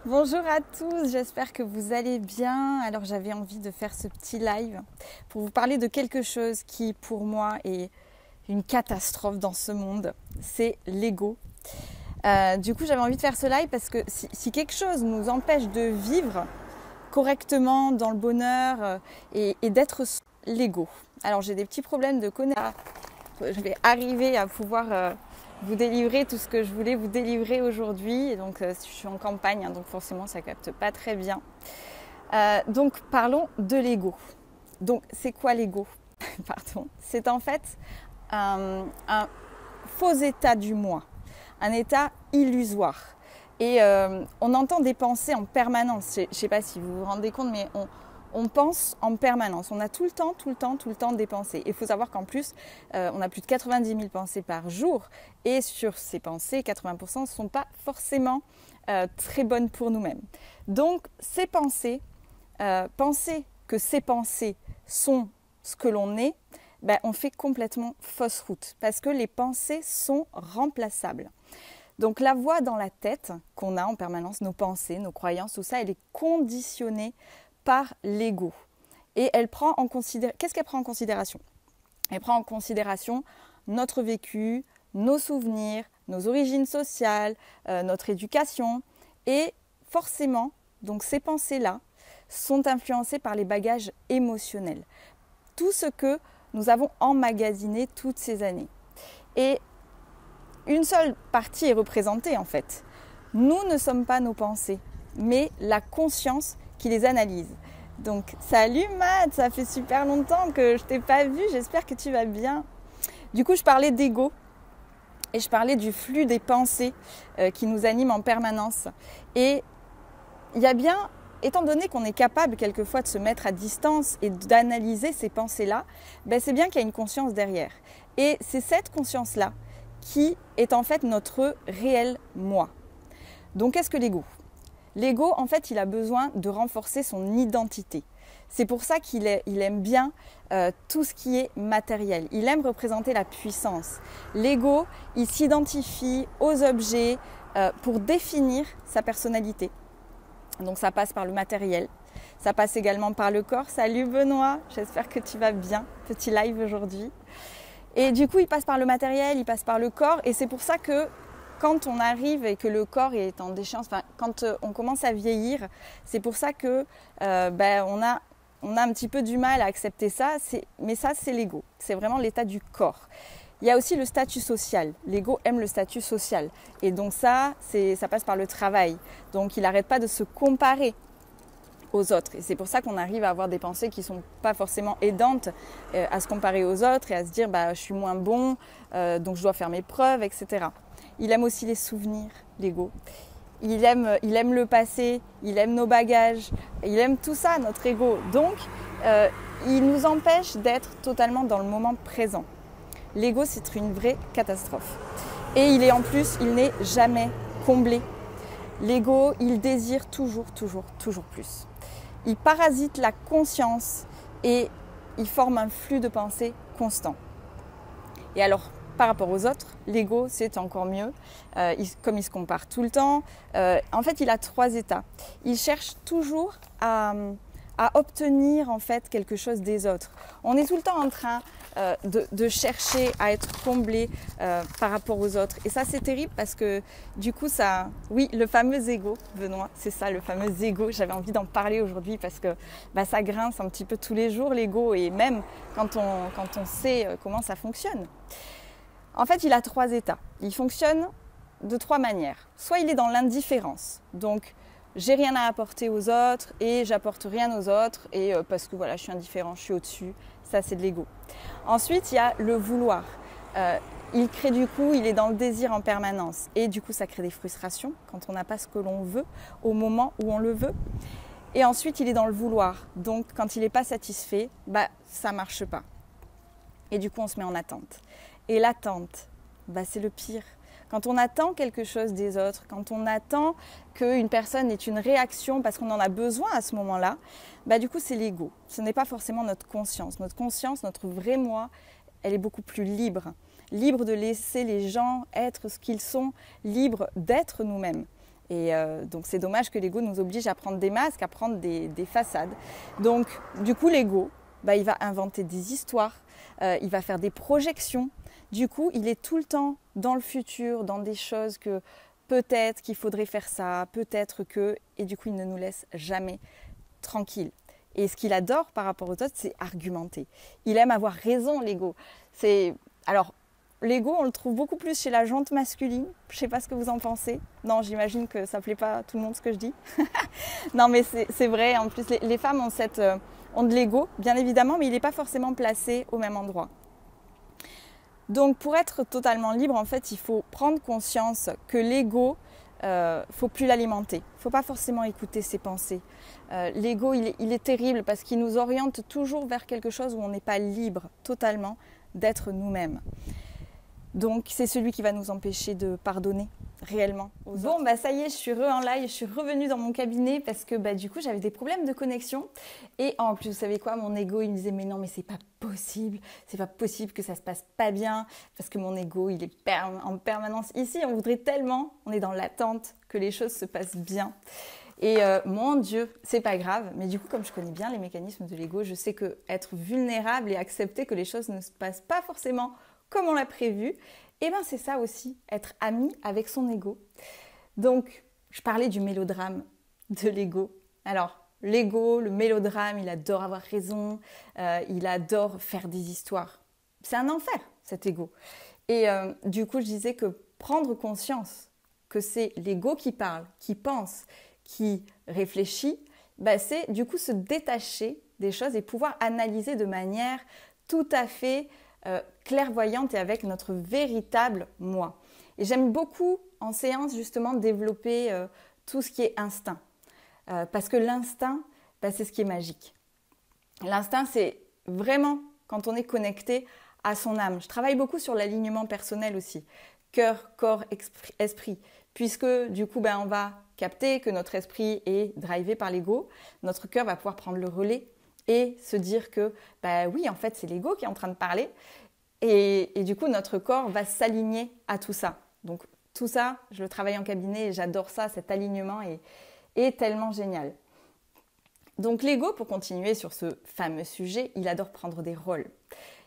Bonjour à tous, j'espère que vous allez bien. Alors j'avais envie de faire ce petit live pour vous parler de quelque chose qui pour moi est une catastrophe dans ce monde, c'est l'ego. Du coup j'avais envie de faire ce live parce que si quelque chose nous empêche de vivre correctement dans le bonheur et d'être l'ego. Alors j'ai des petits problèmes de connexion. Je vais arriver à pouvoir vous délivrer tout ce que je voulais vous délivrer aujourd'hui. Et donc, je suis en campagne, donc forcément, ça capte pas très bien. Donc, parlons de l'ego. Donc, c'est quoi l'ego? Pardon. C'est en fait un faux état du moi, un état illusoire. Et on entend des pensées en permanence. Je ne sais pas si vous vous rendez compte, mais on pense en permanence. On a tout le temps des pensées. Il faut savoir qu'en plus, on a plus de 90 000 pensées par jour. Et sur ces pensées, 80% ne sont pas forcément très bonnes pour nous-mêmes. Donc, ces pensées, penser que ces pensées sont ce que l'on est, on fait complètement fausse route. Parce que les pensées sont remplaçables. Donc la voix dans la tête qu'on a en permanence, nos pensées, nos croyances, tout ça, elle est conditionnée par l'ego. Et elle prend en considération. Qu'est-ce qu'elle prend en considération? Elle prend en considération notre vécu, nos souvenirs, nos origines sociales, notre éducation. Et forcément, donc ces pensées-là sont influencées par les bagages émotionnels. Tout ce que nous avons emmagasiné toutes ces années. Et une seule partie est représentée en fait. Nous ne sommes pas nos pensées, mais la conscience qui les analyse. Donc, salut Matt, ça fait super longtemps que je t'ai pas vu, j'espère que tu vas bien. Du coup, je parlais d'ego et je parlais du flux des pensées qui nous animent en permanence. Et il y a bien, étant donné qu'on est capable quelquefois de se mettre à distance et d'analyser ces pensées-là, c'est bien qu'il y a une conscience derrière. Et c'est cette conscience-là qui est en fait notre réel moi. Donc qu'est-ce que l'ego? L'ego, en fait, il a besoin de renforcer son identité. C'est pour ça qu'il aime bien tout ce qui est matériel. Il aime représenter la puissance. L'ego, il s'identifie aux objets pour définir sa personnalité. Donc ça passe par le matériel. Ça passe également par le corps. Salut Benoît, j'espère que tu vas bien. Petit live aujourd'hui. Et du coup, il passe par le matériel, il passe par le corps. Et c'est pour ça que quand on arrive et que le corps est en déchéance, quand on commence à vieillir, c'est pour ça que on a un petit peu du mal à accepter ça. Mais ça, c'est l'ego. C'est vraiment l'état du corps. Il y a aussi le statut social. L'ego aime le statut social. Et donc ça passe par le travail. Donc il n'arrête pas de se comparer aux autres. Et c'est pour ça qu'on arrive à avoir des pensées qui ne sont pas forcément aidantes à se comparer aux autres et à se dire je suis moins bon, donc je dois faire mes preuves, etc. Il aime aussi les souvenirs, l'ego. Il aime le passé, il aime nos bagages, il aime tout ça, notre ego. Donc, il nous empêche d'être totalement dans le moment présent. L'ego, c'est une vraie catastrophe. Et il n'est jamais comblé. L'ego, il désire toujours plus. Il parasite la conscience et il forme un flux de pensée constant. Et alors, par rapport aux autres, l'ego, c'est encore mieux. Comme il se compare tout le temps, en fait, il a 3 états. Il cherche toujours à obtenir en fait quelque chose des autres. On est tout le temps en train de chercher à être comblé par rapport aux autres. Et ça, c'est terrible parce que du coup, oui, le fameux ego, Benoît, c'est ça, le fameux ego. J'avais envie d'en parler aujourd'hui parce que ça grince un petit peu tous les jours, l'ego, et même quand on sait comment ça fonctionne. En fait, il a 3 états. Il fonctionne de 3 manières. Soit il est dans l'indifférence, donc j'ai rien à apporter aux autres et j'apporte rien aux autres et parce que voilà, je suis indifférent, je suis au-dessus. Ça, c'est de l'ego. Ensuite, il y a le vouloir. Il crée il est dans le désir en permanence et du coup, ça crée des frustrations quand on n'a pas ce que l'on veut au moment où on le veut. Et ensuite, il est dans le vouloir. Donc, quand il n'est pas satisfait, ça ne marche pas. Et du coup, on se met en attente. Et l'attente, c'est le pire. Quand on attend quelque chose des autres, quand on attend qu'une personne ait une réaction parce qu'on en a besoin à ce moment-là, du coup c'est l'ego. Ce n'est pas forcément notre conscience. Notre conscience, notre vrai moi, elle est beaucoup plus libre. Libre de laisser les gens être ce qu'ils sont, libre d'être nous-mêmes. Donc c'est dommage que l'ego nous oblige à prendre des masques, à prendre des façades. Donc du coup l'ego, il va inventer des histoires, il va faire des projections. Du coup il est tout le temps dans le futur, dans des choses que peut-être qu'il faudrait faire ça, peut-être que... Et du coup il ne nous laisse jamais tranquilles. Et ce qu'il adore par rapport aux autres, c'est argumenter. Il aime avoir raison, l'ego. Alors, l'ego, on le trouve beaucoup plus chez la jante masculine. Je ne sais pas ce que vous en pensez. Non, j'imagine que ça ne plaît pas à tout le monde ce que je dis. Non, mais c'est vrai. En plus, les femmes ont de l'ego, bien évidemment, mais il n'est pas forcément placé au même endroit. Donc, pour être totalement libre, en fait, il faut prendre conscience que l'ego, faut plus l'alimenter. Il ne faut pas forcément écouter ses pensées. L'ego, il est terrible parce qu'il nous oriente toujours vers quelque chose où on n'est pas libre totalement d'être nous-mêmes. Donc, c'est celui qui va nous empêcher de pardonner réellement aux autres. Ça y est, je suis en live, je suis revenue dans mon cabinet parce que du coup, j'avais des problèmes de connexion. Et en plus, vous savez quoi, mon ego, il me disait, mais non, mais c'est pas possible que ça se passe pas bien, parce que mon ego, il est en permanence ici. On voudrait tellement, on est dans l'attente que les choses se passent bien. Et mon Dieu, c'est pas grave, mais du coup, comme je connais bien les mécanismes de l'ego, je sais que être vulnérable et accepter que les choses ne se passent pas forcément comme on l'a prévu, c'est ça aussi, être ami avec son ego. Donc, je parlais du mélodrame de l'ego. Alors, l'ego, le mélodrame, il adore avoir raison, il adore faire des histoires. C'est un enfer, cet ego. Et du coup, je disais que prendre conscience que c'est l'ego qui parle, qui pense, qui réfléchit, c'est du coup se détacher des choses et pouvoir analyser de manière tout à fait clairvoyante et avec notre véritable moi. Et j'aime beaucoup en séance justement développer tout ce qui est instinct. Parce que l'instinct, c'est ce qui est magique. L'instinct, c'est vraiment quand on est connecté à son âme. Je travaille beaucoup sur l'alignement personnel aussi. Cœur, corps, esprit. Puisque du coup, on va capter que notre esprit est drivé par l'ego. Notre cœur va pouvoir prendre le relais et se dire que, oui, en fait, c'est l'ego qui est en train de parler. Et du coup, notre corps va s'aligner à tout ça. Donc, tout ça, je le travaille en cabinet et j'adore ça, cet alignement est tellement génial. Donc, l'ego, pour continuer sur ce fameux sujet, il adore prendre des rôles.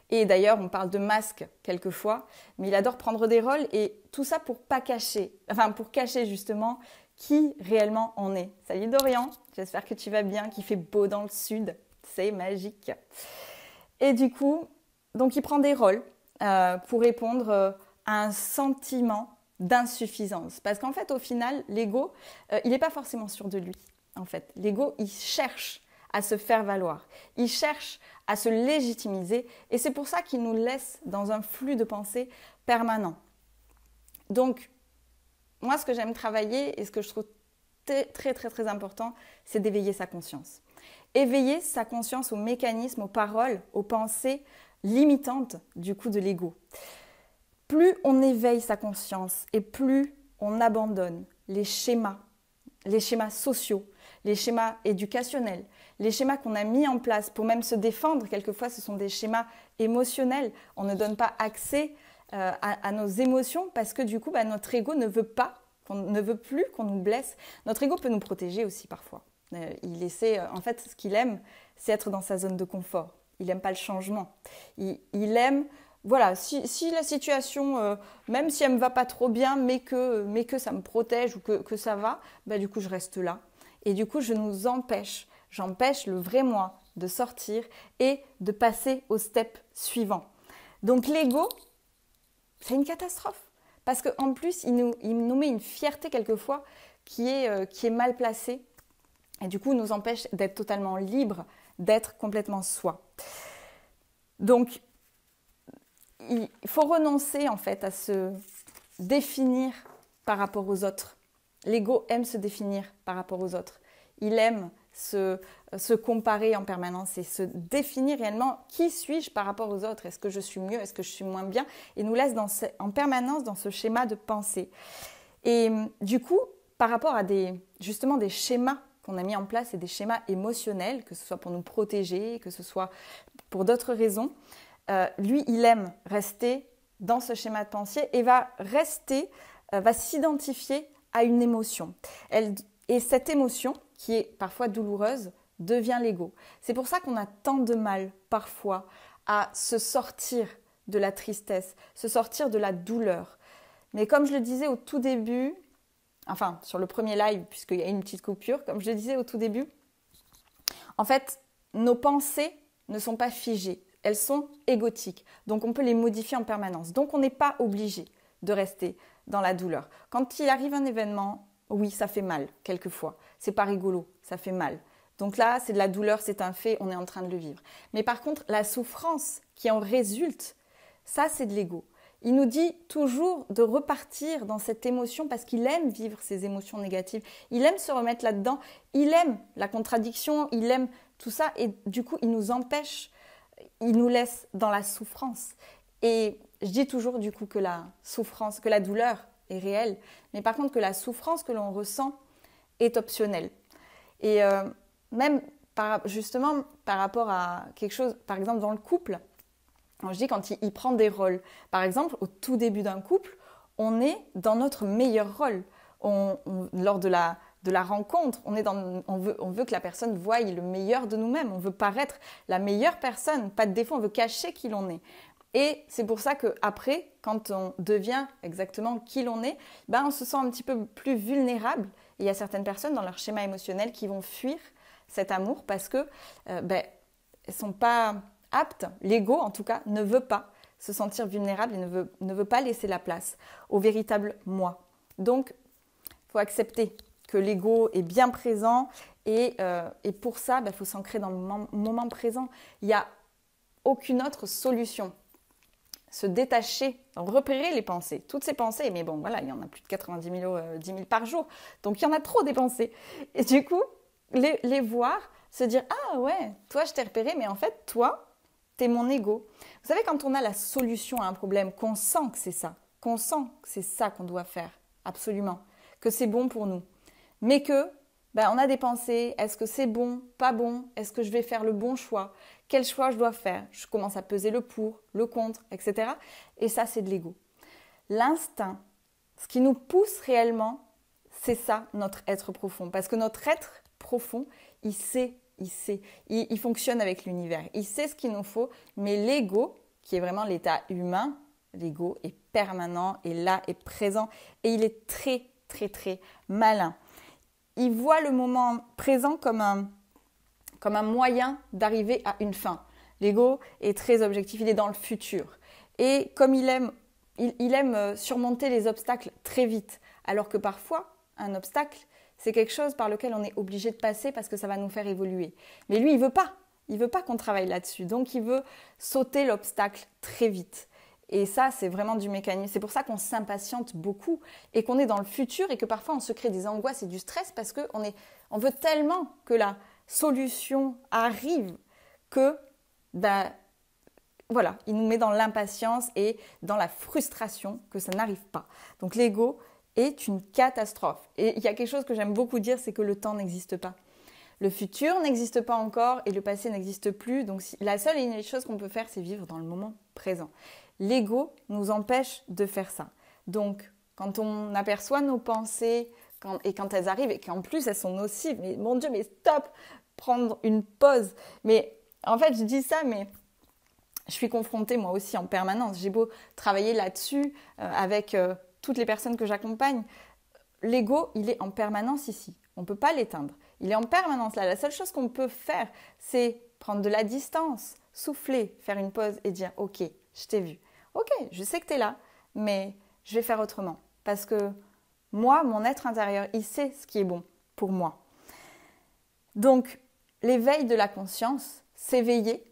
Et d'ailleurs, on parle de masque quelquefois, mais il adore prendre des rôles et tout ça pour cacher justement qui réellement on est. Salut Dorian, j'espère que tu vas bien, qu'il fait beau dans le sud, c'est magique. Et du coup, donc il prend des rôles pour répondre à un sentiment d'insuffisance. Parce qu'en fait, au final, l'ego, il n'est pas forcément sûr de lui. En fait, l'ego, il cherche à se faire valoir. Il cherche à se légitimiser et c'est pour ça qu'il nous laisse dans un flux de pensée permanent. Donc, moi, ce que j'aime travailler et ce que je trouve très, très, très important, c'est d'éveiller sa conscience. Éveiller sa conscience aux mécanismes, aux paroles, aux pensées limitantes du coup de l'ego. Plus on éveille sa conscience et plus on abandonne les schémas sociaux, les schémas éducationnels, les schémas qu'on a mis en place pour même se défendre. Quelquefois, ce sont des schémas émotionnels. On ne donne pas accès à nos émotions parce que du coup, notre ego ne veut plus qu'on nous blesse. Notre ego peut nous protéger aussi parfois. Il essaie, en fait, ce qu'il aime, c'est être dans sa zone de confort. Il n'aime pas le changement. Il aime, voilà, si la situation, même si elle ne me va pas trop bien, mais que ça me protège ou que ça va, du coup, je reste là. Et du coup, j'empêche le vrai moi de sortir et de passer au step suivant. Donc l'ego, c'est une catastrophe. Parce qu'en plus, il nous met une fierté quelquefois qui est mal placée. Et du coup, nous empêche d'être totalement libre, d'être complètement soi. Donc, il faut renoncer en fait à se définir par rapport aux autres. L'ego aime se définir par rapport aux autres. Il aime se comparer en permanence et se définir réellement qui suis-je par rapport aux autres. Est-ce que je suis mieux? Est-ce que je suis moins bien? Et nous laisse en permanence dans ce schéma de pensée. Et du coup, par rapport à justement des schémas qu'on a mis en place et des schémas émotionnels, que ce soit pour nous protéger, que ce soit pour d'autres raisons, lui, il aime rester dans ce schéma de pensée et va s'identifier à une émotion. Et cette émotion, qui est parfois douloureuse, devient l'ego. C'est pour ça qu'on a tant de mal parfois à se sortir de la tristesse, se sortir de la douleur. Mais comme je le disais au tout début, enfin sur le premier live, puisqu'il y a une petite coupure, comme je le disais au tout début, en fait, nos pensées ne sont pas figées, elles sont égotiques. Donc on peut les modifier en permanence. Donc on n'est pas obligé de rester dans la douleur. Quand il arrive un événement, oui, ça fait mal quelquefois. C'est pas rigolo, ça fait mal. Donc là, c'est de la douleur, c'est un fait, on est en train de le vivre. Mais par contre, la souffrance qui en résulte, ça c'est de l'ego. Il nous dit toujours de repartir dans cette émotion parce qu'il aime vivre ces émotions négatives. Il aime se remettre là-dedans. Il aime la contradiction, il aime tout ça. Et du coup, il nous empêche, il nous laisse dans la souffrance. Et je dis toujours du coup que la souffrance, que la douleur est réelle. Mais par contre, que la souffrance que l'on ressent est optionnelle. Et même justement par rapport à quelque chose, par exemple dans le couple, je dis quand il prend des rôles. Par exemple, au tout début d'un couple, on est dans notre meilleur rôle. Lors de la rencontre, on veut que la personne voie le meilleur de nous-mêmes. On veut paraître la meilleure personne, pas de défaut, on veut cacher qui l'on est. Et c'est pour ça qu'après, quand on devient exactement qui l'on est, on se sent un petit peu plus vulnérable. Et il y a certaines personnes dans leur schéma émotionnel qui vont fuir cet amour parce que elles sont pas aptes, l'ego en tout cas, ne veut pas se sentir vulnérable et ne veut pas laisser la place au véritable moi. Donc, il faut accepter que l'ego est bien présent et pour ça, faut s'ancrer dans le moment présent. Il n'y a aucune autre solution. Se détacher, repérer les pensées, toutes ces pensées, mais bon, voilà, il y en a plus de 90 000, 10 000 par jour, donc il y en a trop des pensées. Et du coup, les voir, se dire « Ah ouais, toi je t'ai repéré, mais en fait, toi, t'es mon ego. » Vous savez, quand on a la solution à un problème, qu'on sent que c'est ça, qu'on doit faire, absolument, que c'est bon pour nous, mais que on a des pensées, est-ce que c'est bon, pas bon, est-ce que je vais faire le bon choix, quel choix je dois faire, je commence à peser le pour, le contre, etc. Et ça, c'est de l'ego. L'instinct, ce qui nous pousse réellement, c'est ça, notre être profond. Parce que notre être profond, il sait, il fonctionne avec l'univers, il sait ce qu'il nous faut, mais l'ego, qui est vraiment l'état humain, l'ego est permanent, est là, est présent, et il est très, très, très malin. Il voit le moment présent comme un moyen d'arriver à une fin. L'ego est très objectif, il est dans le futur. Et comme il aime surmonter les obstacles très vite, alors que parfois, un obstacle, c'est quelque chose par lequel on est obligé de passer parce que ça va nous faire évoluer. Mais lui, il veut pas qu'on travaille là-dessus. Donc, il veut sauter l'obstacle très vite. Et ça, c'est vraiment du mécanisme. C'est pour ça qu'on s'impatiente beaucoup et qu'on est dans le futur et que parfois on se crée des angoisses et du stress parce qu'on veut tellement que la solution arrive que, voilà, il nous met dans l'impatience et dans la frustration que ça n'arrive pas. Donc l'ego est une catastrophe. Et il y a quelque chose que j'aime beaucoup dire, c'est que le temps n'existe pas. Le futur n'existe pas encore et le passé n'existe plus. Donc la seule et unique chose qu'on peut faire, c'est vivre dans le moment présent. L'ego nous empêche de faire ça. Donc, quand on aperçoit nos pensées et quand elles arrivent et qu'en plus elles sont nocives, mais mon Dieu, mais stop, prendre une pause. Mais en fait, je dis ça, mais je suis confrontée moi aussi en permanence. J'ai beau travailler là-dessus avec toutes les personnes que j'accompagne. L'ego, il est en permanence ici. On ne peut pas l'éteindre. Il est en permanence là. La seule chose qu'on peut faire, c'est prendre de la distance, souffler, faire une pause et dire « Ok, je t'ai vu. Ok, je sais que tu es là, mais je vais faire autrement. » Parce que moi, mon être intérieur, il sait ce qui est bon pour moi. Donc, l'éveil de la conscience, s'éveiller.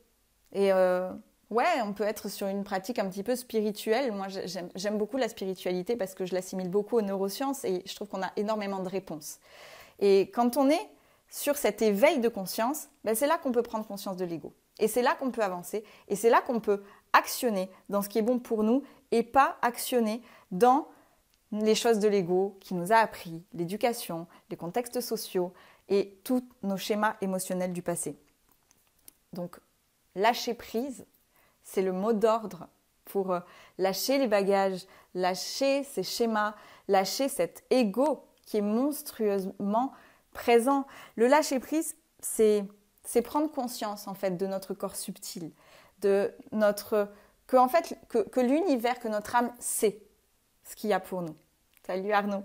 Et on peut être sur une pratique un petit peu spirituelle. Moi, j'aime beaucoup la spiritualité parce que je l'assimile beaucoup aux neurosciences et je trouve qu'on a énormément de réponses. Et quand on est sur cet éveil de conscience, c'est là qu'on peut prendre conscience de l'ego. Et c'est là qu'on peut avancer. Et c'est là qu'on peut actionner dans ce qui est bon pour nous et pas actionner dans les choses de l'ego qui nous a appris, l'éducation, les contextes sociaux et tous nos schémas émotionnels du passé. Donc, lâcher prise, c'est le mot d'ordre pour lâcher les bagages, lâcher ces schémas, lâcher cet ego qui est monstrueusement présent. Le lâcher-prise, c'est prendre conscience en fait de notre corps subtil, que l'univers, que notre âme sait ce qu'il y a pour nous. Salut Arnaud.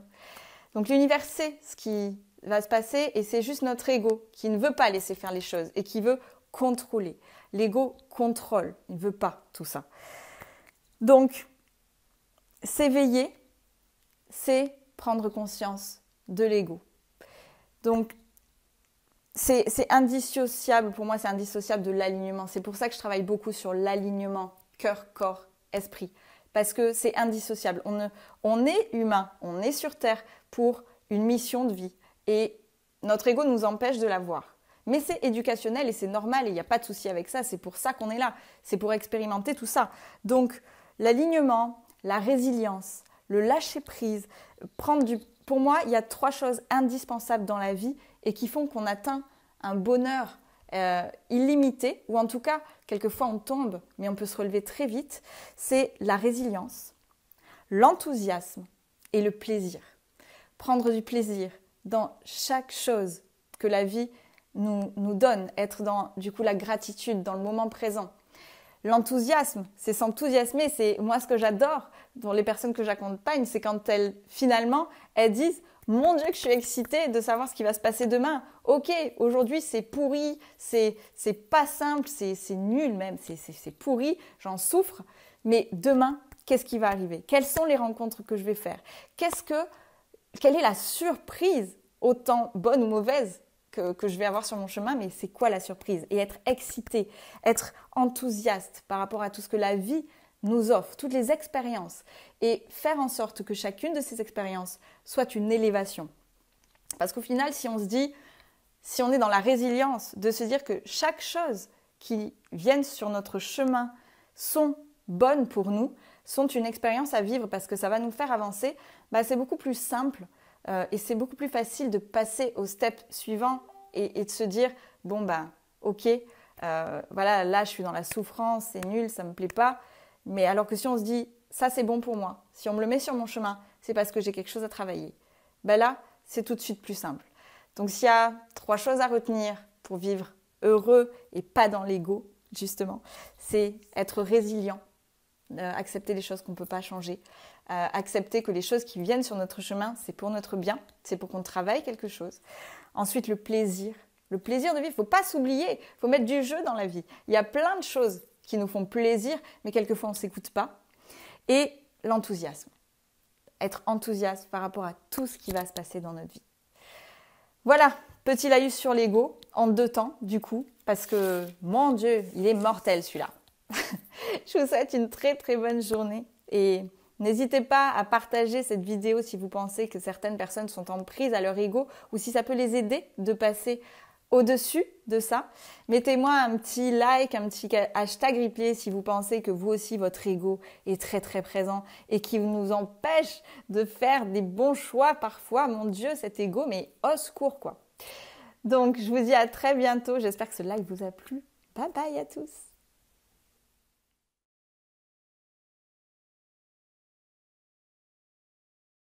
Donc l'univers sait ce qui va se passer et c'est juste notre ego qui ne veut pas laisser faire les choses et qui veut contrôler. L'ego contrôle, il ne veut pas tout ça. Donc, s'éveiller, c'est prendre conscience de l'ego. Donc, c'est indissociable, pour moi c'est indissociable de l'alignement. C'est pour ça que je travaille beaucoup sur l'alignement cœur, corps, esprit. Parce que c'est indissociable. On est humain, on est sur Terre pour une mission de vie. Et notre ego nous empêche de la voir. Mais c'est éducationnel et c'est normal et il n'y a pas de souci avec ça. C'est pour ça qu'on est là. C'est pour expérimenter tout ça. Donc, l'alignement, la résilience, le lâcher-prise, pour moi, il y a 3 choses indispensables dans la vie et qui font qu'on atteint un bonheur illimité, ou en tout cas, quelquefois on tombe, mais on peut se relever très vite. C'est la résilience, l'enthousiasme et le plaisir. Prendre du plaisir dans chaque chose que la vie nous donne, être dans du coup la gratitude, dans le moment présent. L'enthousiasme, c'est s'enthousiasmer, c'est moi ce que j'adore dans les personnes que j'accompagne, c'est quand elles disent « Mon Dieu que je suis excitée de savoir ce qui va se passer demain. Ok, aujourd'hui c'est pourri, c'est pas simple, c'est nul même, c'est pourri, j'en souffre, mais demain, qu'est-ce qui va arriver? Quelles sont les rencontres que je vais faire? Quelle est la surprise, autant bonne ou mauvaise, que je vais avoir sur mon chemin, mais c'est quoi la surprise? Et être excité, être enthousiaste par rapport à tout ce que la vie nous offre, toutes les expériences, et faire en sorte que chacune de ces expériences soit une élévation. Parce qu'au final, si on est dans la résilience, de se dire que chaque chose qui vienne sur notre chemin sont bonnes pour nous, sont une expérience à vivre parce que ça va nous faire avancer, c'est beaucoup plus simple et c'est beaucoup plus facile de passer au step suivant et de se dire ok, voilà, là je suis dans la souffrance, c'est nul, ça me plaît pas, mais alors que si on se dit ça c'est bon pour moi, si on me le met sur mon chemin, c'est parce que j'ai quelque chose à travailler, là c'est tout de suite plus simple. Donc s'il y a 3 choses à retenir pour vivre heureux et pas dans l'ego justement, c'est être résilient, accepter les choses qu'on ne peut pas changer, accepter que les choses qui viennent sur notre chemin, c'est pour notre bien, c'est pour qu'on travaille quelque chose. Ensuite, le plaisir de vivre. Il ne faut pas s'oublier, il faut mettre du jeu dans la vie. Il y a plein de choses qui nous font plaisir, mais quelquefois on ne s'écoute pas. Et l'enthousiasme. Être enthousiaste par rapport à tout ce qui va se passer dans notre vie. Voilà, petit laïus sur l'ego, en 2 temps du coup, parce que, mon Dieu, il est mortel celui-là. Je vous souhaite une très très bonne journée et n'hésitez pas à partager cette vidéo si vous pensez que certaines personnes sont en prise à leur ego ou si ça peut les aider de passer au-dessus de ça. Mettez-moi un petit like, un petit hashtag replay si vous pensez que vous aussi votre ego est très très présent et qui nous empêche de faire des bons choix parfois. Mon Dieu, cet ego, mais au secours quoi. Donc je vous dis à très bientôt, j'espère que ce live vous a plu. Bye bye à tous.